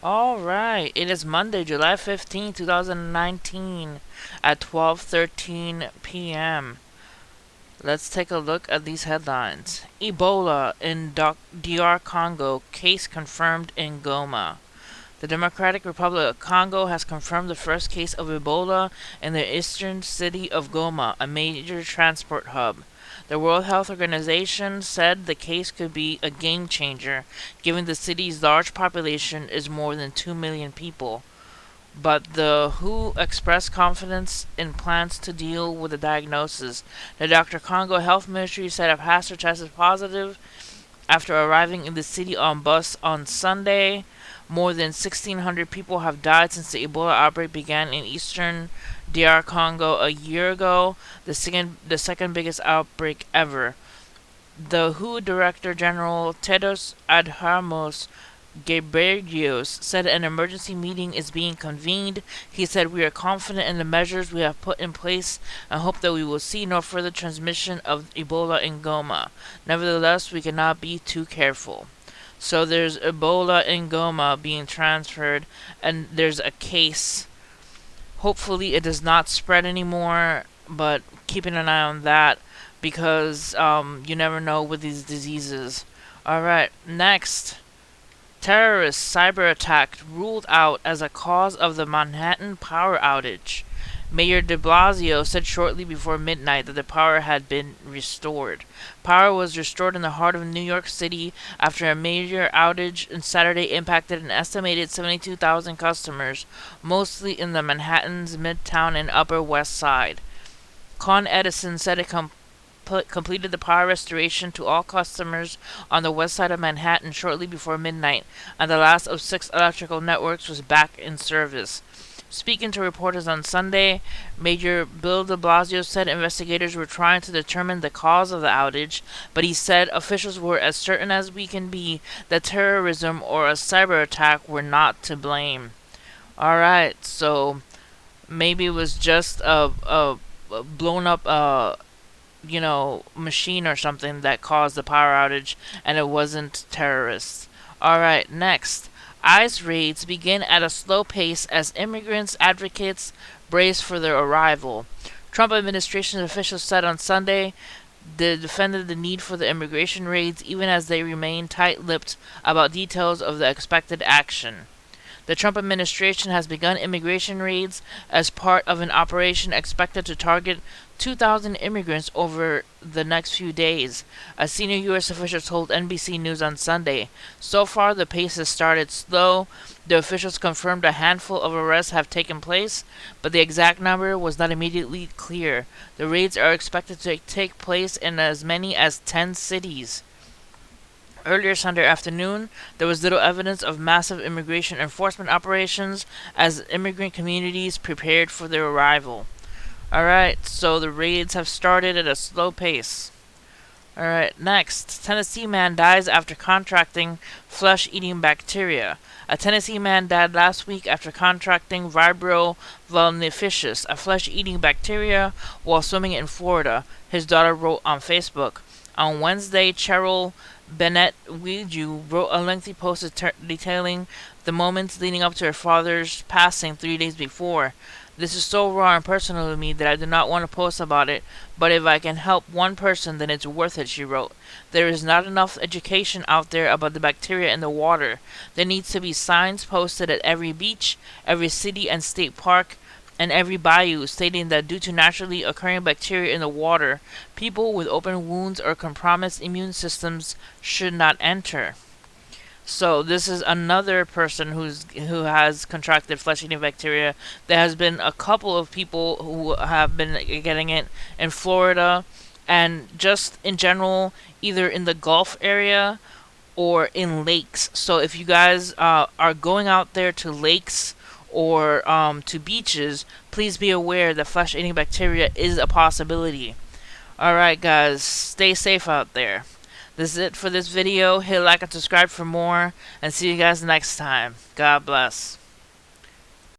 Alright, it is Monday, July 15th, 2019 at 12:13 p.m. Let's take a look at these headlines. Ebola in DR Congo, case confirmed in Goma. The Democratic Republic of Congo has confirmed the first case of Ebola in the eastern city of Goma, a major transport hub. The World Health Organization said the case could be a game changer, given the city's large population is more than 2 million people. But the WHO expressed confidence in plans to deal with the diagnosis. The Dr. Congo Health Ministry said a pastor tested positive after arriving in the city on bus on Sunday. More than 1,600 people have died since the Ebola outbreak began in eastern DR Congo a year ago, the second biggest outbreak ever. The WHO Director General Tedros Adhanom Ghebreyesus said an emergency meeting is being convened. He said, "We are confident in the measures we have put in place and hope that we will see no further transmission of Ebola in Goma. Nevertheless, we cannot be too careful." So there's Ebola in Goma being transferred, and there's a case. Hopefully, it does not spread anymore, but keeping an eye on that because you never know with these diseases. Alright, next. Terrorist cyberattack ruled out as a cause of the Manhattan power outage. Mayor de Blasio said shortly before midnight that the power had been restored. Power was restored in the heart of New York City after a major outage on Saturday impacted an estimated 72,000 customers, mostly in the Manhattan's Midtown and Upper West Side. Con Edison said it completed the power restoration to all customers on the west side of Manhattan shortly before midnight, and the last of 6 electrical networks was back in service. Speaking to reporters on Sunday, Mayor Bill de Blasio said investigators were trying to determine the cause of the outage, but he said officials were as certain as we can be that terrorism or a cyber attack were not to blame. Alright, so maybe it was just a blown up machine or something that caused the power outage, and it wasn't terrorists. Alright, next. ICE raids begin at a slow pace as immigrants advocates brace for their arrival. Trump administration officials said on Sunday they defended the need for the immigration raids even as they remain tight-lipped about details of the expected action. The Trump administration has begun immigration raids as part of an operation expected to target 2,000 immigrants over the next few days, a senior U.S. official told NBC News on Sunday. So far, the pace has started slow. The officials confirmed a handful of arrests have taken place, but the exact number was not immediately clear. The raids are expected to take place in as many as 10 cities. Earlier Sunday afternoon, there was little evidence of massive immigration enforcement operations as immigrant communities prepared for their arrival. Alright, so the raids have started at a slow pace. Alright, next. Tennessee man dies after contracting flesh-eating bacteria. A Tennessee man died last week after contracting Vibrio vulnificus, a flesh-eating bacteria, while swimming in Florida, his daughter wrote on Facebook. On Wednesday, Cheryl Bennett Weiju wrote a lengthy post detailing the moments leading up to her father's passing 3 days before. "This is so raw and personal to me that I do not want to post about it, but if I can help one person, then it's worth it," she wrote. "There is not enough education out there about the bacteria in the water. There needs to be signs posted at every beach, every city and state park, and every bayou stating that due to naturally occurring bacteria in the water, people with open wounds or compromised immune systems should not enter." So this is another person who has contracted flesh-eating bacteria. There has been a couple of people who have been getting it in Florida and just in general, either in the Gulf area or in lakes. So if you guys are going out there to lakes or to beaches, please be aware that flesh-eating bacteria is a possibility. Alright guys, stay safe out there. This is it for this video. Hit like and subscribe for more, and see you guys next time. God bless.